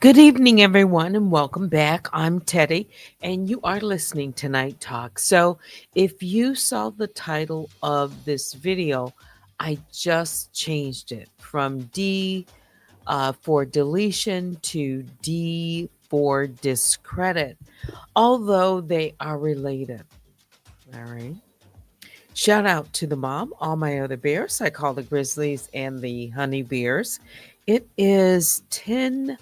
Good evening, everyone, and welcome back. I'm Teddy, and you are listening to Night Talk. So, if you saw the title of this video, I just changed it from D for deletion to D for discredit, although they are related. All right. Shout out to the mom, all my other bears. I call the grizzlies and the honey bears. It is 10:56.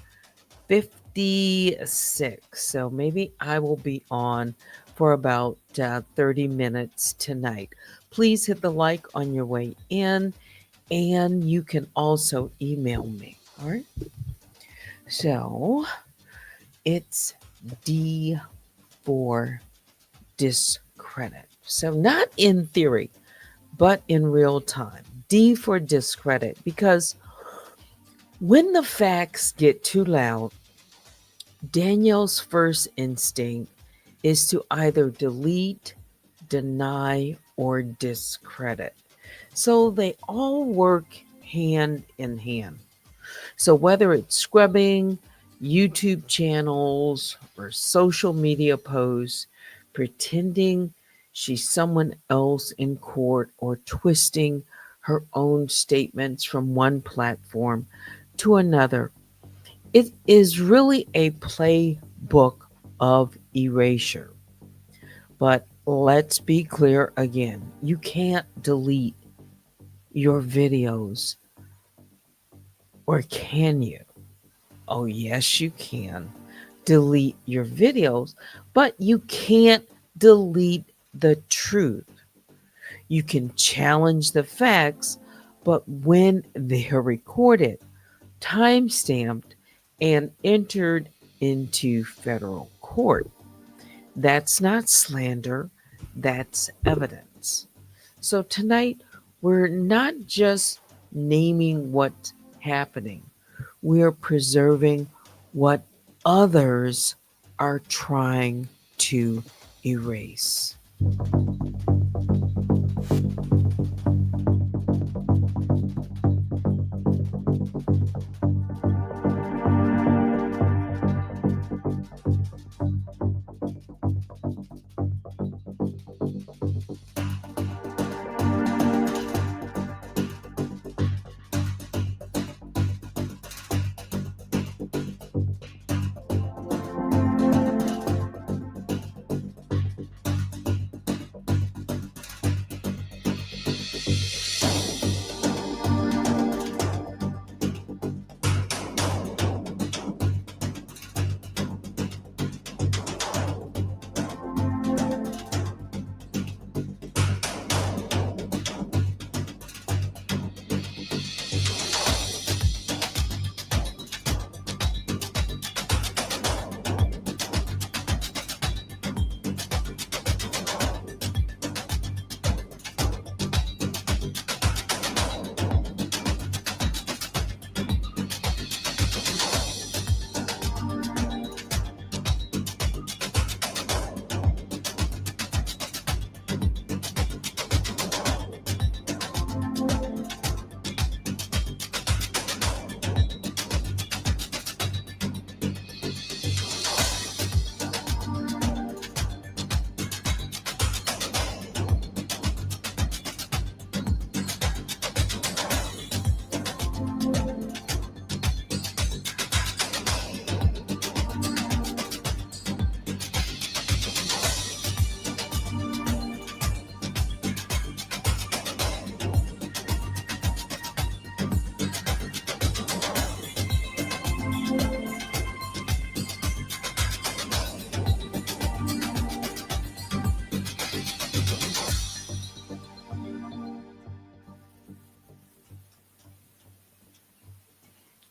So maybe I will be on for about 30 minutes tonight. Please hit the like on your way in, and you can also email me. All right. So it's D for discredit. So not in theory, but in real time. D for discredit, because when the facts get too loud, Danielle's first instinct is to either delete, deny, or discredit. So they all work hand in hand. So whether it's scrubbing YouTube channels or social media posts, pretending she's someone else in court, or twisting her own statements from one platform to another, it is really a playbook of erasure. But let's be clear again, you can't delete your videos, or can you? Oh, yes, you can delete your videos, but you can't delete the truth. You can challenge the facts, but when they're recorded, time stamped, and entered into federal court, that's not slander, that's evidence. So tonight, we're not just naming what's happening, we're preserving what others are trying to erase.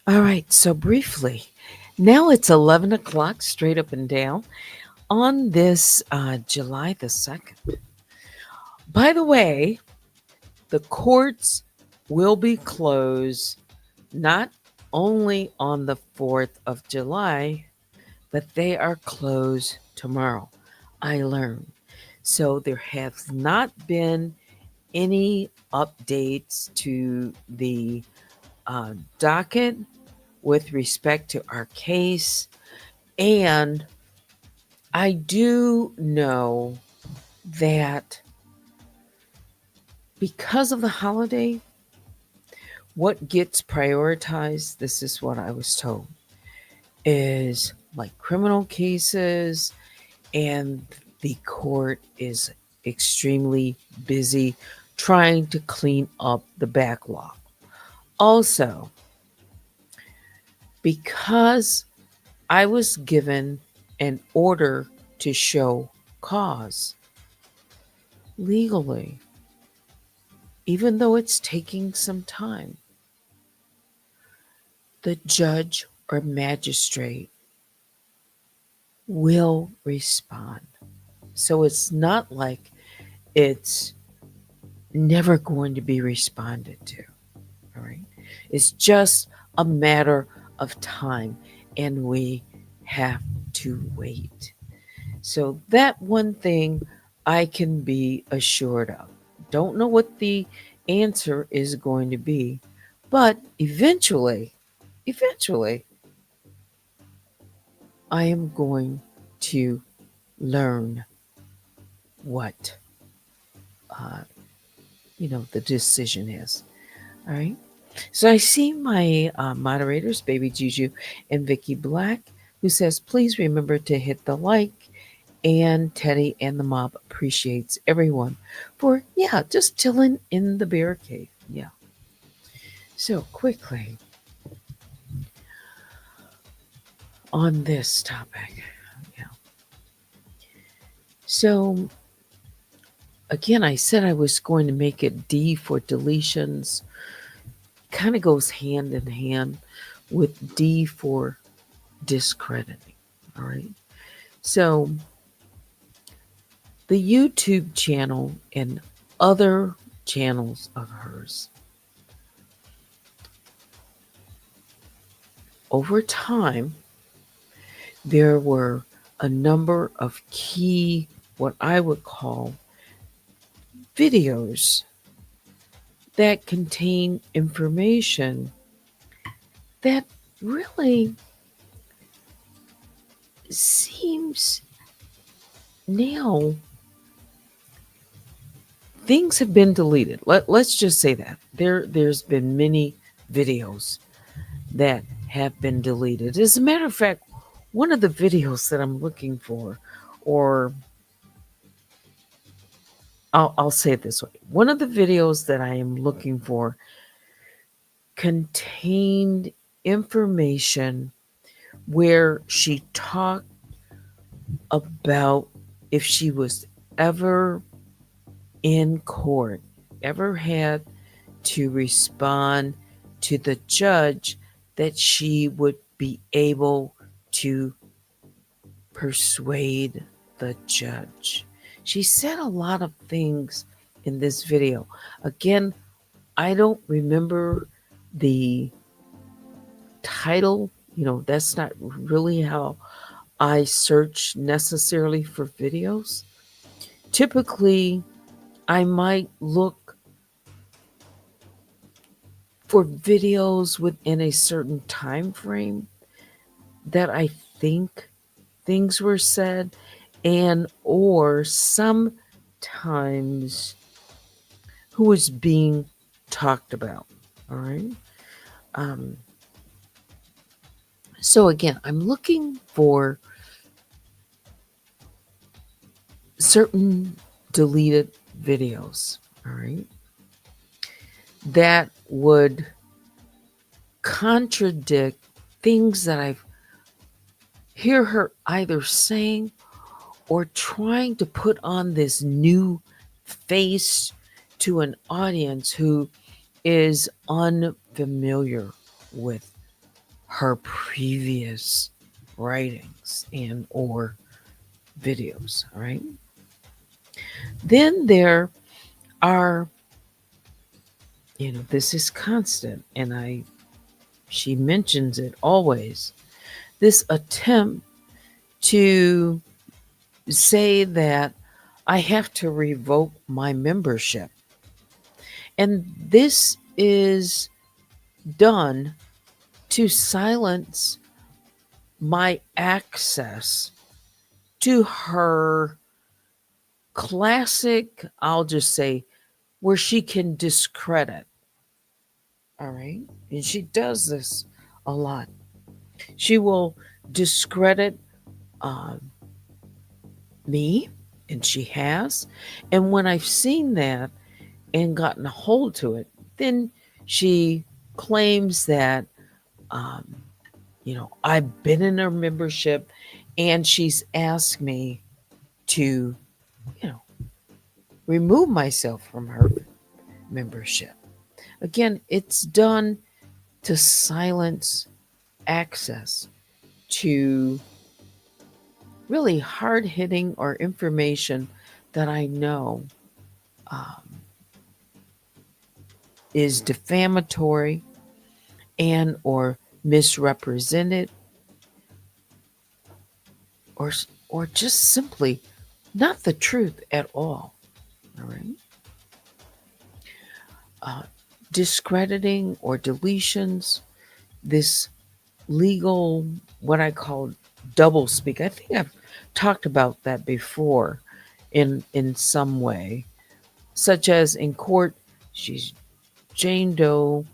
All right, so briefly, now it's 11 o'clock straight up and down on this July the 2nd. By the way, the courts will be closed not only on the 4th of July, but they are closed tomorrow. I learned. So there has not been any updates to the docket with respect to our case. And I do know that because of the holiday, what gets prioritized, this is what I was told, is like criminal cases, and the court is extremely busy trying to clean up the backlog. Also, because I was given an order to show cause legally, even though it's taking some time, the judge or magistrate will respond. So it's not like it's never going to be responded to. All right. It's just a matter of time, and we have to wait. So, that one thing I can be assured of. Don't know what the answer is going to be, but eventually, I am going to learn what, uh, the decision is. All right. So I see my moderators, Baby Juju and Vicky Black, who says, please remember to hit the like. And Teddy and the mob appreciates everyone for, just chilling in the bear cave. Yeah. So quickly on this topic. Yeah. So again, I said I was going to make it D for deletions. Kind of goes hand in hand with D for discrediting. All right. So the YouTube channel and other channels of hers, over time, there were a number of key, what I would call, videos that contain information that really seems now things have been deleted. Let's just say that. There's been many videos that have been deleted. As a matter of fact, one of the videos that I'm looking for, or I'll say it this way, one of the videos that I am looking for contained information where she talked about if she was ever in court, ever had to respond to the judge, that she would be able to persuade the judge. She said a lot of things in this video. Again, I don't remember the title. That's not really how I search necessarily for videos. Typically, I might look for videos within a certain time frame that I think things were said, and or sometimes who was being talked about. All right. So again, I'm looking for certain deleted videos, all right, that would contradict things that I hear her either saying or trying to put on this new face to an audience who is unfamiliar with her previous writings and or videos. All right. Then there are, this is constant, and she mentions it always, this attempt to say that I have to revoke my membership. And this is done to silence my access to her classic, I'll just say, where she can discredit. All right. And she does this a lot. She will discredit um, me, and she has. And when I've seen that and gotten a hold to it, then she claims that, um, I've been in her membership, and she's asked me to, you know, remove myself from her membership. Again, it's done to silence access to really hard hitting or information that I know um, is defamatory and or misrepresented, or or just simply not the truth at all. All right. uh, Discrediting or deletions, this legal, what I call double speak. I think I've talked about that before in some way, such as in court, she's Jane Doe.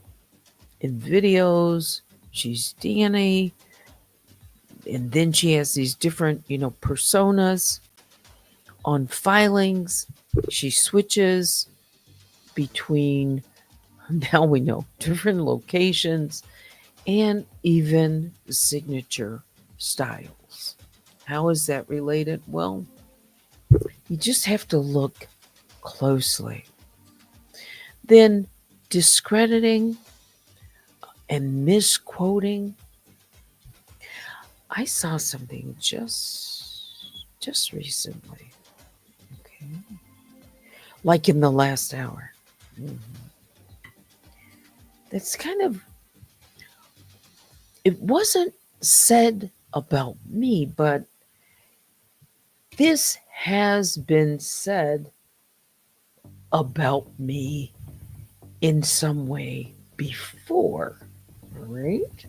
In videos, she's Danny, and then she has these different, personas. On filings, she switches between, now we know, different locations and even signature styles. How is that related? Well, you just have to look closely. Then discrediting and misquoting. I saw something just recently. Okay. Like in the last hour. Mhm. That's kind of, it wasn't said about me, but this has been said about me in some way before, right?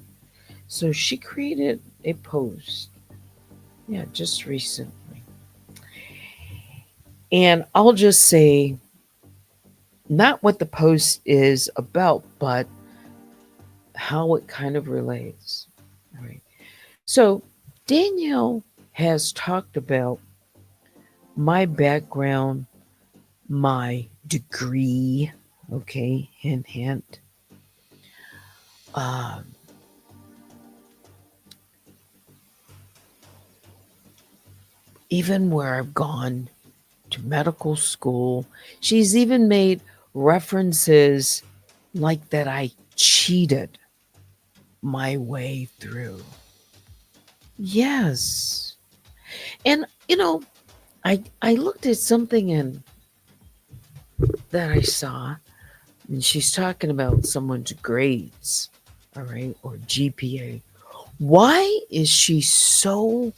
So she created a post, yeah, just recently. And I'll just say, not what the post is about, but how it kind of relates. All right. So Danielle has talked about my background, my degree, okay, hint, hint. Um, Even where I've gone to medical school. She's even made references like that I cheated my way through. Yes. And I looked at something in that I saw, and she's talking about someone's grades, all right, or GPA. Why is she so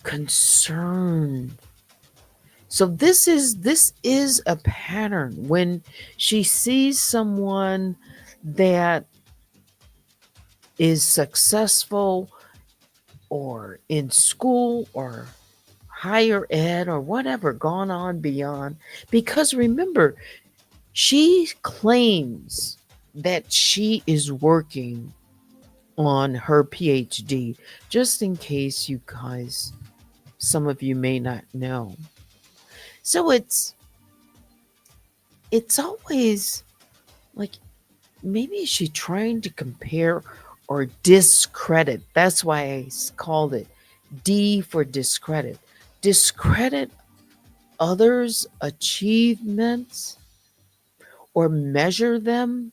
concerned? So this is a pattern. When she sees someone that is successful or in school or higher ed or whatever, gone on beyond, because remember, she claims that she is working on her PhD, just in case you guys, some of you may not know. So it's always like, maybe is she trying to compare or discredit? That's why called it D for discredit. Discredit others' achievements or measure them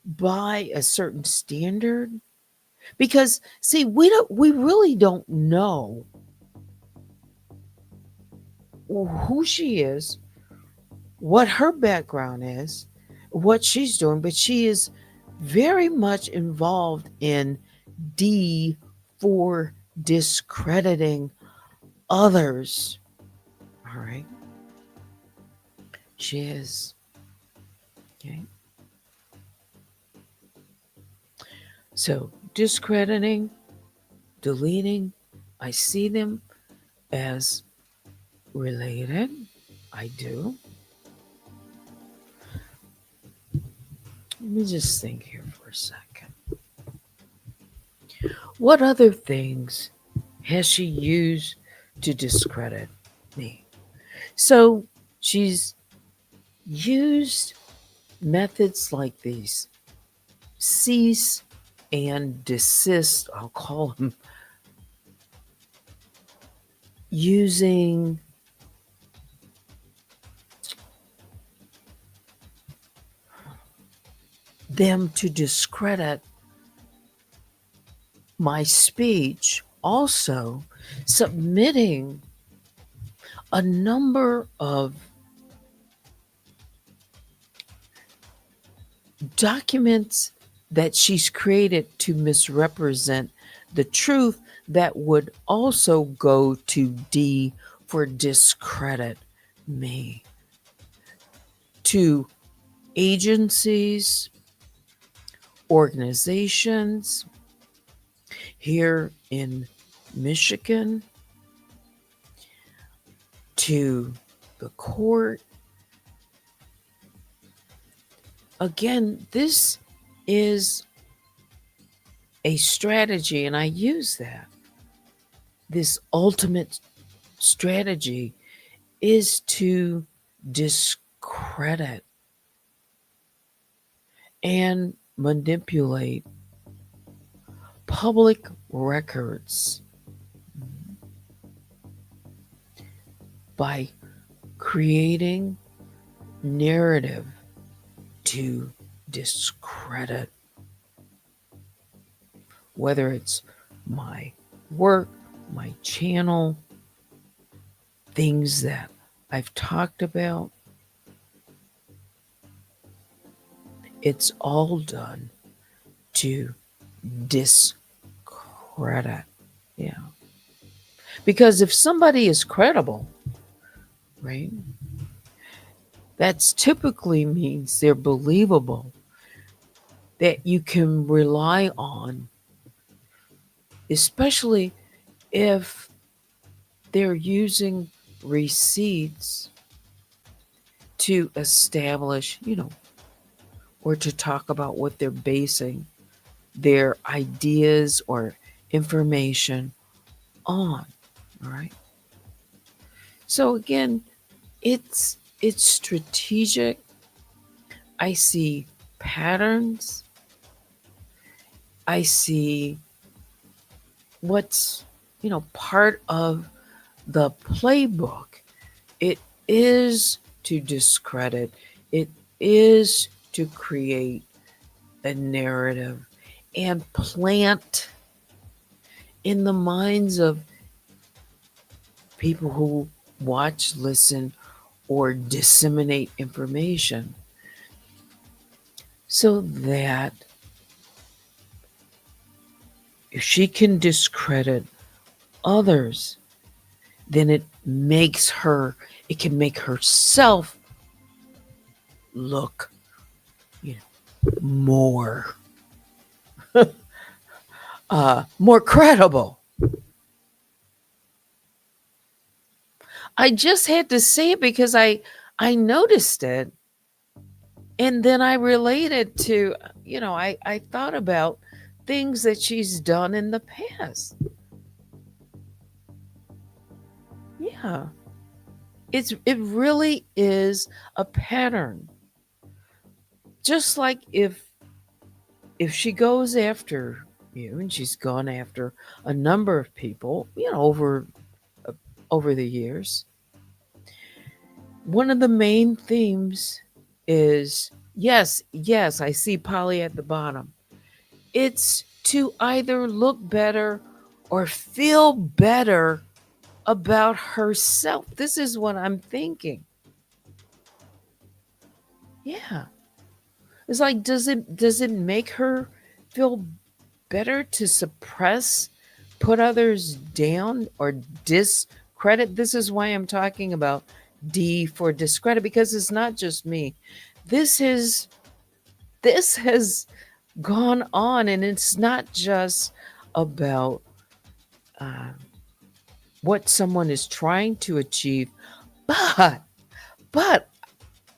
by a certain standard. Because see, we really don't know who she is, what her background is, what she's doing, but she is very much involved in D for discrediting others. All right. She is. Okay. So discrediting, deleting, I see them as related. I do. Let me just think here for a second. What other things has she used to discredit me? So she's used methods like these: cease and desist, I'll call them, using them to discredit my speech, also submitting a number of documents that she's created to misrepresent the truth that would also go to D for discredit me, to agencies, organizations here in Michigan, to the court. Again, this is a strategy, and I use that. This ultimate strategy is to discredit and manipulate public records by creating narrative to discredit, whether it's my work, my channel, things that I've talked about. It's all done to discredit. Yeah. Because if somebody is credible, right, that's typically means they're believable, that you can rely on, especially if they're using receipts to establish, or to talk about what they're basing their ideas or information on. All right. So again, it's strategic. I see patterns. I see what's, part of the playbook. It is to discredit. It is to create a narrative and plant in the minds of people who watch, listen, or disseminate information, so that if she can discredit others, then it can make herself look, more more credible. I just had to say it because I noticed it, and then I related to, I thought about things that she's done in the past. Yeah. It really is a pattern. Just like if she goes after you, and she's gone after a number of people, over the years, one of the main themes is, yes, I see Polly at the bottom. It's to either look better or feel better about herself. This is what I'm thinking. Yeah. It's like, does it make her feel better to suppress, put others down, or discredit? This is why I'm talking about D for discredit, because it's not just me. This has gone on, and it's not just about uh, what someone is trying to achieve, but, but,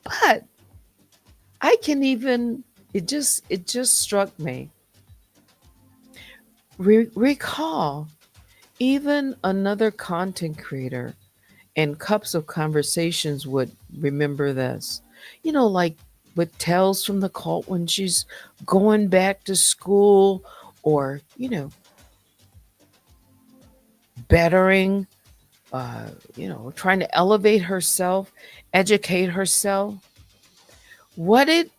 but I can even, it just struck me. Recall even another content creator and Cups of Conversations would remember this. Like with Tales from the Cult when she's going back to school or, bettering, trying to elevate herself, educate herself. What did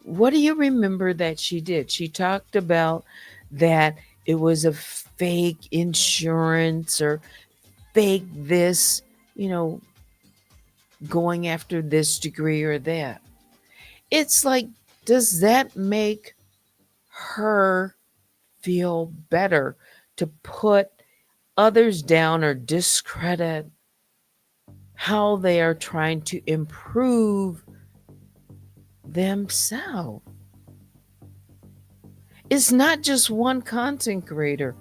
what do you remember that she did? She talked about that it was a fake insurance or fake this, you know, going after this degree or that. It's like, does that make her feel better to put others down or discredit how they are trying to improve themselves? It's not just one content creator.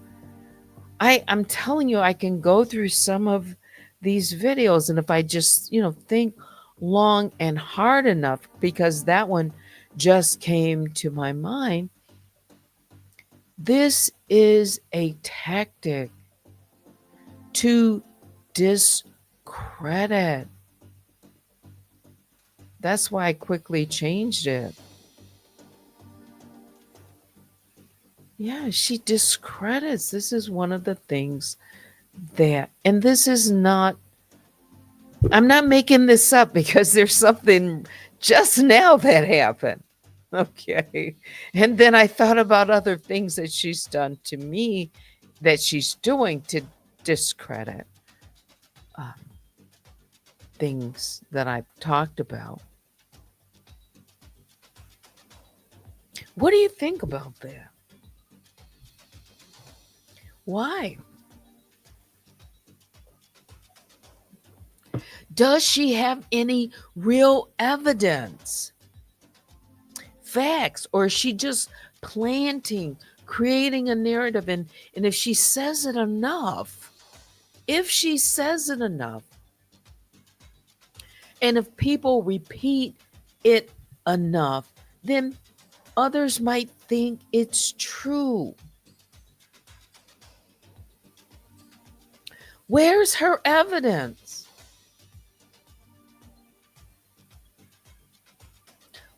I'm telling you, I can go through some of these videos, and if I just, think long and hard enough, because that one just came to my mind, this is a tactic to discredit. That's why I quickly changed it. Yeah, she discredits. This is one of the things and this is not, I'm not making this up because there's something just now that happened. Okay. And then I thought about other things that she's done to me that she's doing to discredit um, things that I've talked about. What do you think about that? Why? Does she have any real evidence, facts, or is she just planting, creating a narrative? And if she says it enough, if she says it enough, and if people repeat it enough, then others might think it's true. Where's her evidence?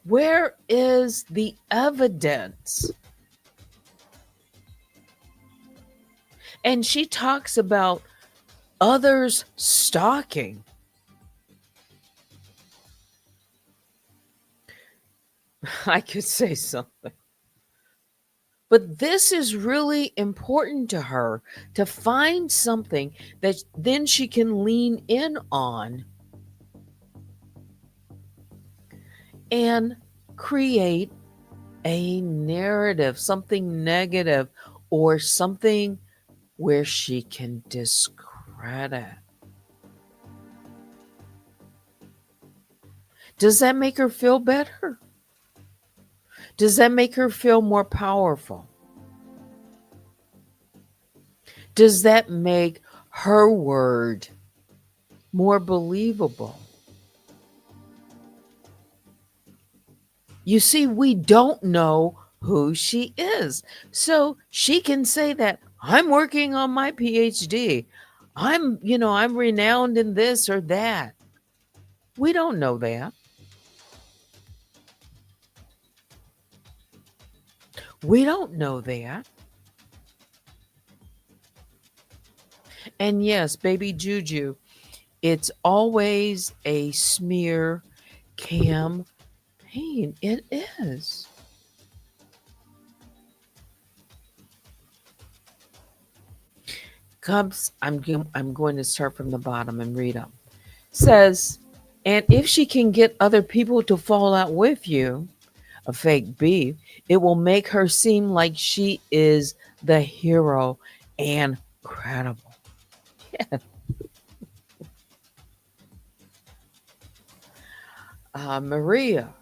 Where is the evidence? And she talks about others stalking. I could say something. But this is really important to her, to find something that then she can lean in on and create a narrative, something negative, or something where she can discredit. Does that make her feel better? Does that make her feel more powerful? Does that make her word more believable? You see, we don't know who she is. So she can say that I'm working on my PhD. I'm renowned in this or that. We don't know that. We don't know that. And yes, baby Juju, it's always a smear campaign. It is. Cubs, I'm going to start from the bottom and read them. Says, and if she can get other people to fall out with you, a fake beef, it will make her seem like she is the hero and credible. Yeah. Maria,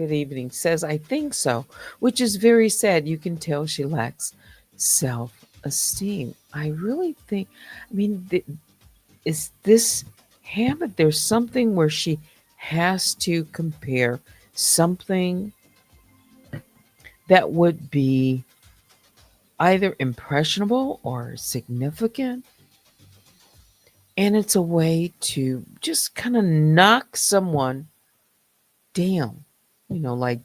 good evening, says, I think so, which is very sad. You can tell she lacks self esteem. I really think, I mean, is this habit? There's something where she has to compare something that would be either impressionable or significant. And it's a way to just kind of knock someone down, like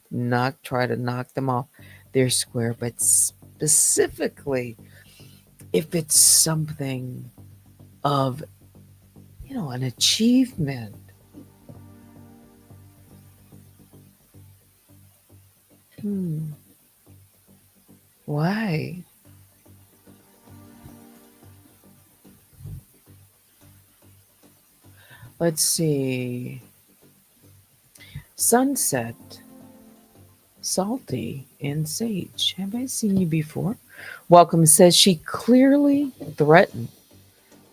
try to knock them off their square. But specifically, if it's something of, an achievement. Hmm. Why? Let's see. Sunset, Salty, and Sage. Have I seen you before? Welcome says she clearly threatened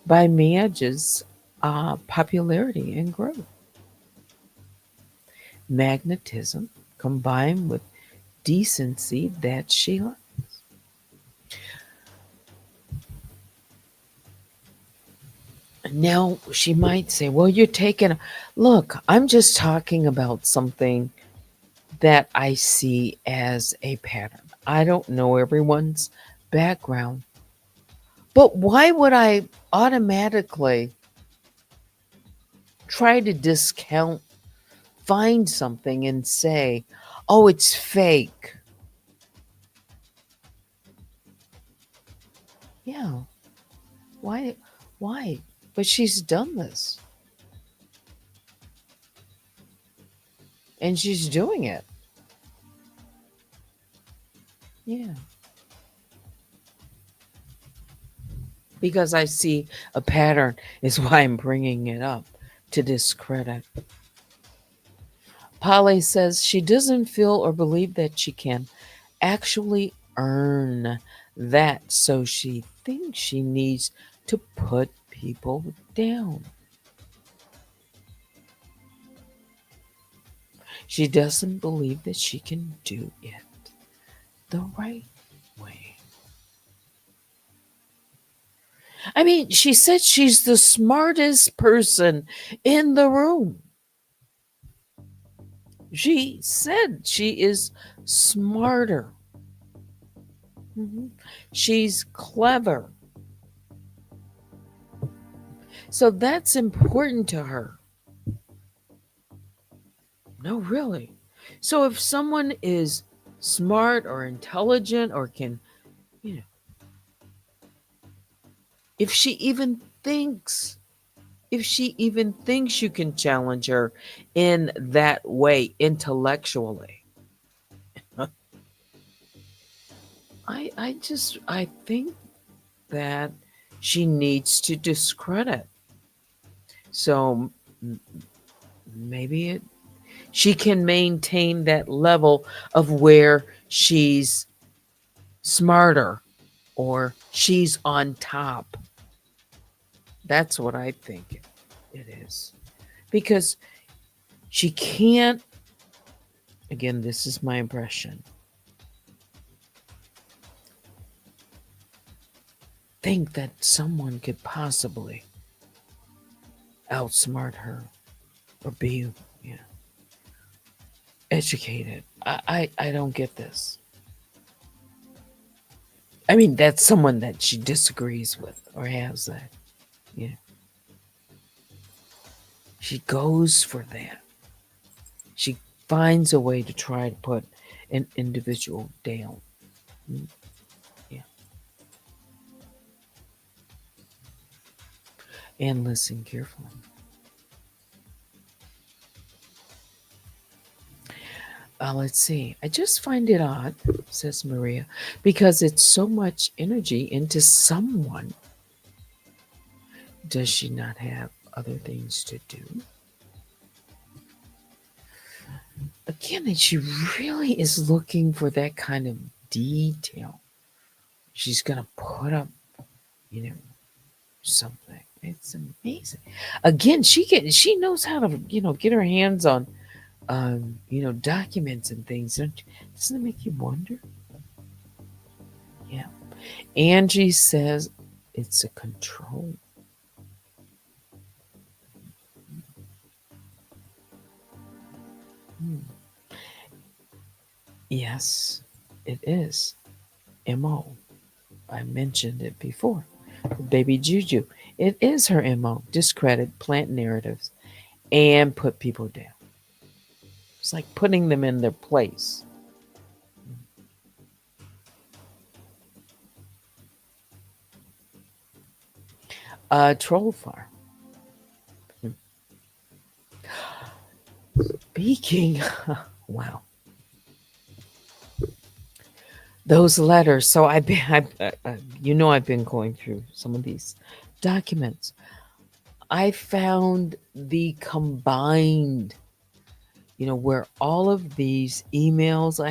by Madge's popularity and growth. Magnetism combined with decency that she likes. Now she might say, well, you're taking, look, I'm just talking about something that I see as a pattern. I don't know everyone's background, but why would I automatically try to discount, find something and say, oh, it's fake? Yeah. Why? Why? But she's done this. And she's doing it. Yeah. Because I see a pattern is why I'm bringing it up to discredit. Polly says she doesn't feel or believe that she can actually earn that, so she thinks she needs to put people down. She doesn't believe that she can do it the right way. I mean, she said she's the smartest person in the room. She said she is smarter. She's clever. So that's important to her. No, really. So if someone is smart or intelligent or can, you know, if she even thinks, you can challenge her in that way intellectually, I think that she needs to discredit. So maybe she can maintain that level of where she's smarter or she's on top. That's what I think it is. Because she can't, again, this is my impression, think that someone could possibly outsmart her or be, educated. I don't get this. I mean, that's someone that she disagrees with or has that. Yeah. She goes for that. She finds a way to try to put an individual down. Yeah. And listen carefully. Let's see. I just find it odd, says Maria, because it's so much energy into someone. Does she not have other things to do? Again, and she really is looking for that kind of detail. She's going to put up, something. It's amazing. Again, she knows how to, get her hands on documents and things. Doesn't it make you wonder? Yeah. Angie says it's a control. Hmm. Yes, it is. MO. I mentioned it before. Baby Juju. It is her MO. Discredit, plant narratives, and put people down. It's like putting them in their place. Troll farm. Speaking, wow, those letters. So I've been, I've been going through some of these documents. I found the combined, where all of these emails I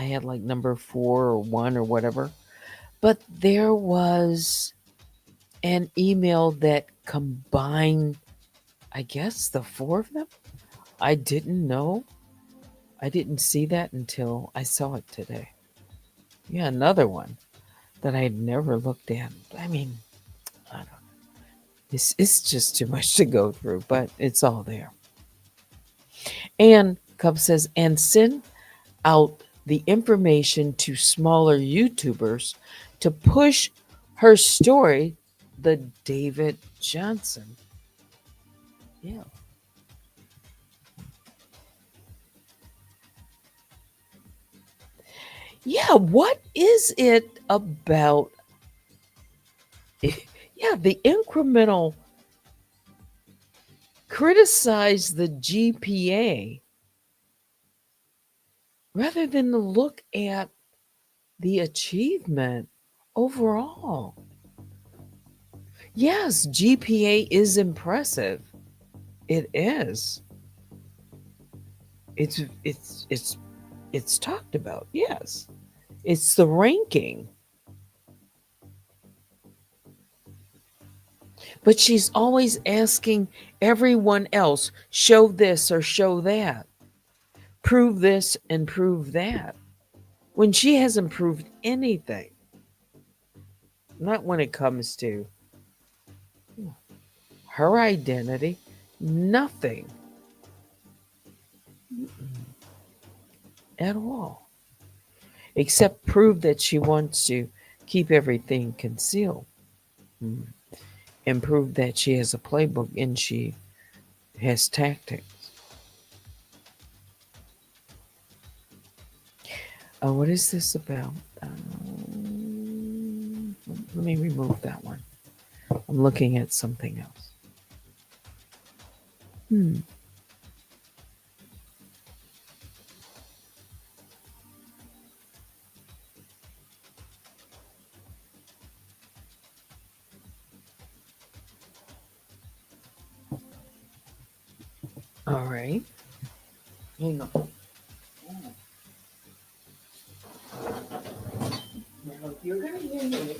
had like number 4 or 1 or whatever, but there was an email that combined, I guess, the 4 of them. I didn't know. I didn't see that until I saw it today. Yeah, another one that I had never looked at. I mean, I don't know. It's just too much to go through, but it's all there. And Cub says, and send out the information to smaller YouTubers to push her story, the David Johnson. Yeah. Yeah, what is it about? Yeah, the incremental criticize the GPA rather than to look at the achievement overall. Yes, GPA is impressive. It is. It's talked about. Yes. It's the ranking. But she's always asking everyone else, show this or show that. Prove this and prove that. When she hasn't proved anything. Not when it comes to her identity. Nothing at all. Except prove that she wants to keep everything concealed. Mm. And prove that she has a playbook and she has tactics. What is this about? Let me remove that one. I'm looking at something else. Hmm. All right. Hang on. Now, if you're going to hear me,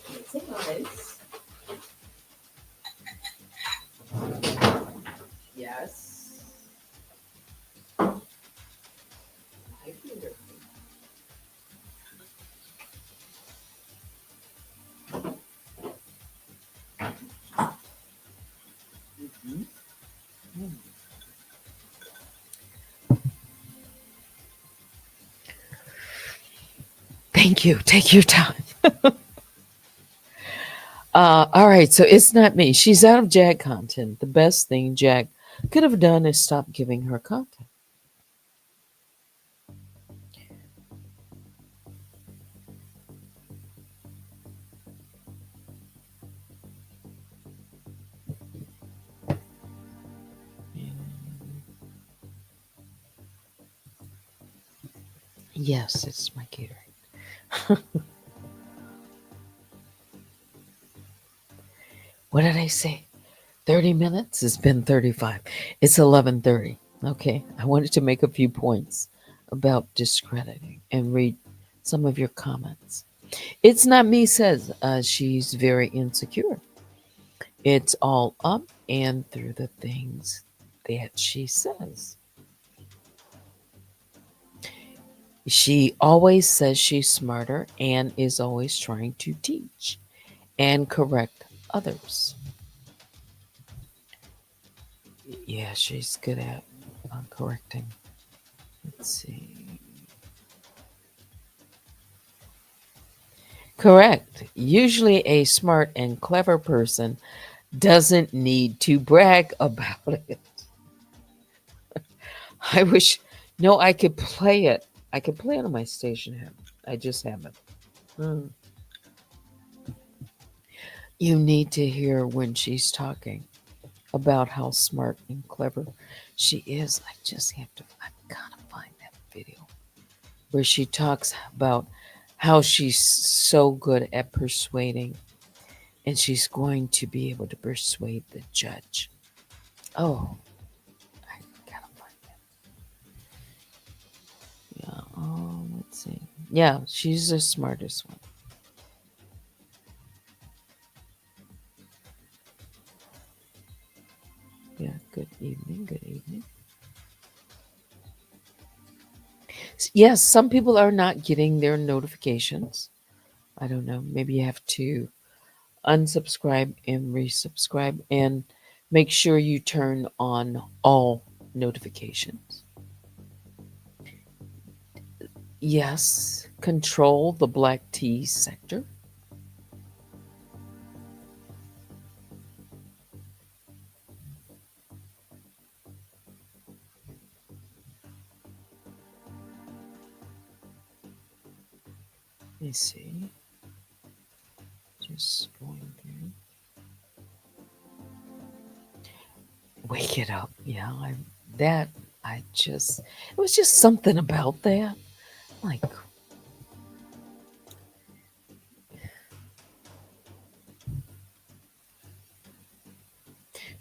it's a noise. Yes. I hear. Mhm. Hmm. Thank you. Take your time. All right. So it's not me. She's out of Jag content. The best thing Jag could have done is stop giving her content. Yes, it's my catering. What did I say? 30 minutes? It's been 35. It's 11:30. Okay. I wanted to make a few points about discrediting and read some of your comments. It's not me says she's very insecure. It's all up and through the things that she says. She always says she's smarter and is always trying to teach and correct others. Yeah, she's good at correcting. Let's see. Correct. Usually, a smart and clever person doesn't need to brag about it. I wish, no, I could play it. I could play it on my station. I just haven't. Hmm. You need to hear when she's talking about how smart and clever she is. I just have to, I've got to find that video where she talks about how she's so good at persuading and she's going to be able to persuade the judge. Oh, I gotta find that. Yeah. Oh, let's see. Yeah, she's the smartest one. Yeah. Good evening. Good evening. Yes, some people are not getting their notifications. I don't know. Maybe you have to unsubscribe and resubscribe and make sure you turn on all notifications. Yes, control the black tea sector. Let me see. Just going through. Wake it up. Yeah, that I just it was just something about that. Like,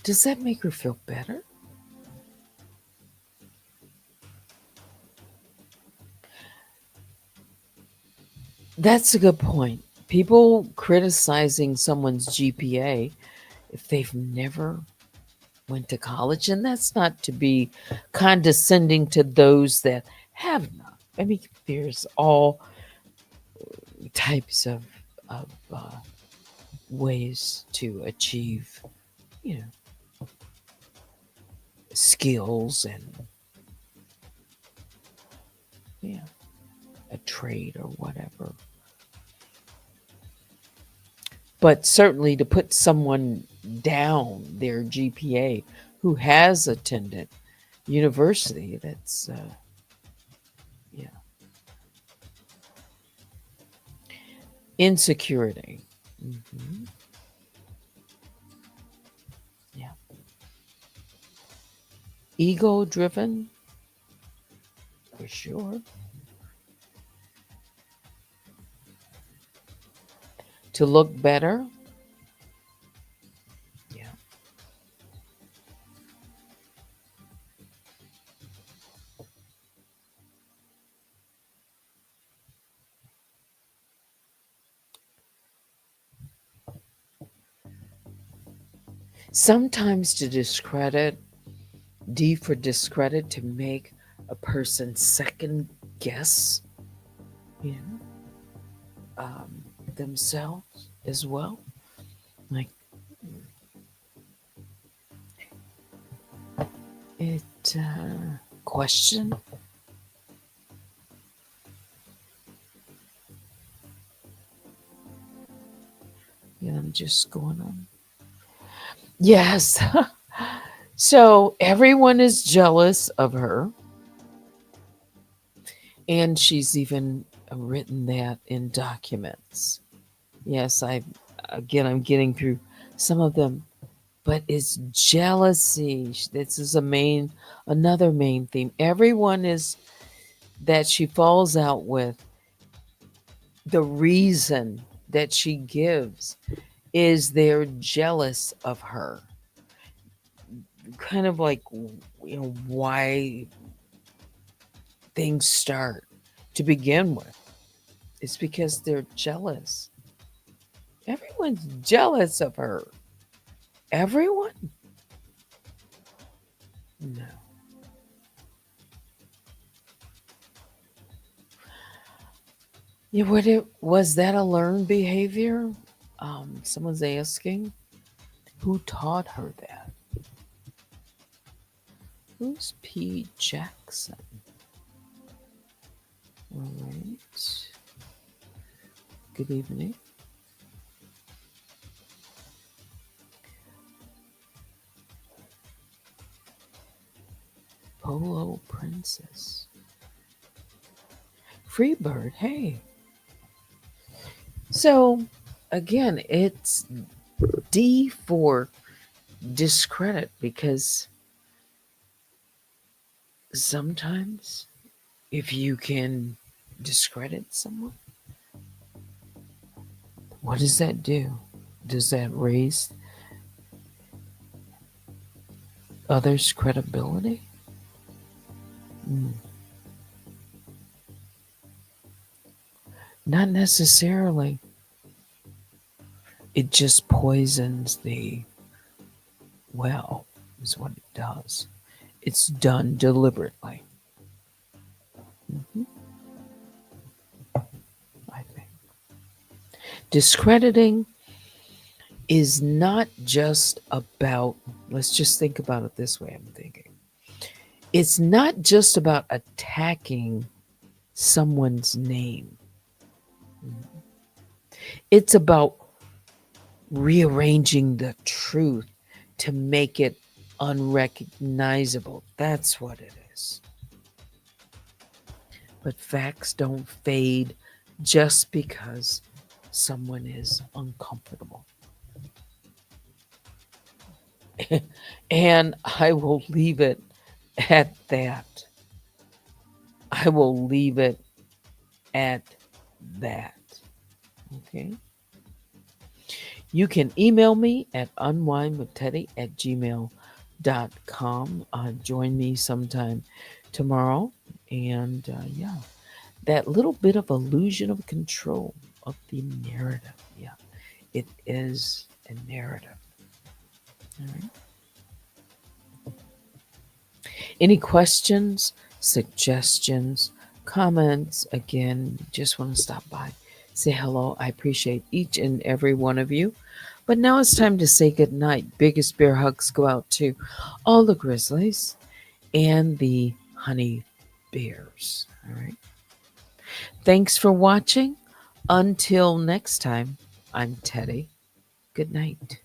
does that make her feel better? That's a good point. People criticizing someone's GPA if they've never went to college, and that's not to be condescending to those that have not. I mean, there's all types of ways to achieve, you know, skills and yeah, a trade or whatever. But certainly to put someone down their GPA who has attended university, that's yeah, insecurity. Hmm. Yeah, ego driven for sure. To look better. Yeah. Sometimes to discredit, D for discredit, to make a person second guess, you know, themselves as well. Like it, question. Yeah, I'm just going on. Yes. So everyone is jealous of her. And she's even written that in documents. Yes, I'm getting through some of them, but it's jealousy. This is another main theme. Everyone is that she falls out with, the reason that she gives is they're jealous of her. Kind of like, why things start to begin with. It's because they're jealous. Everyone's jealous of her. Everyone? No. Yeah, was that a learned behavior? Someone's asking. Who taught her that? Who's P. Jackson? All right. Good evening. Polo Princess. Freebird, hey. So, again, it's D for discredit because sometimes if you can discredit someone, what does that do? Does that raise others' credibility? Mm, not necessarily. It just poisons the well, is what it does. It's done deliberately. Mhm, I think. Discrediting is not just about, let's just think about it this way, I'm thinking. It's not just about attacking someone's name, it's about rearranging the truth to make it unrecognizable. That's what it is. But facts don't fade just because someone is uncomfortable. And I will leave it at that. I will leave it at that. Okay. You can email me at unwinewithteddy@gmail.com. Join me sometime tomorrow. And yeah, that little bit of illusion of control of the narrative. Yeah, it is a narrative. All right. Any questions, suggestions, comments? Again, just want to stop by, say hello. I appreciate each and every one of you. But now it's time to say goodnight. Biggest bear hugs go out to all the grizzlies and the honey bears. All right. Thanks for watching. Until next time, I'm Teddy. Good night.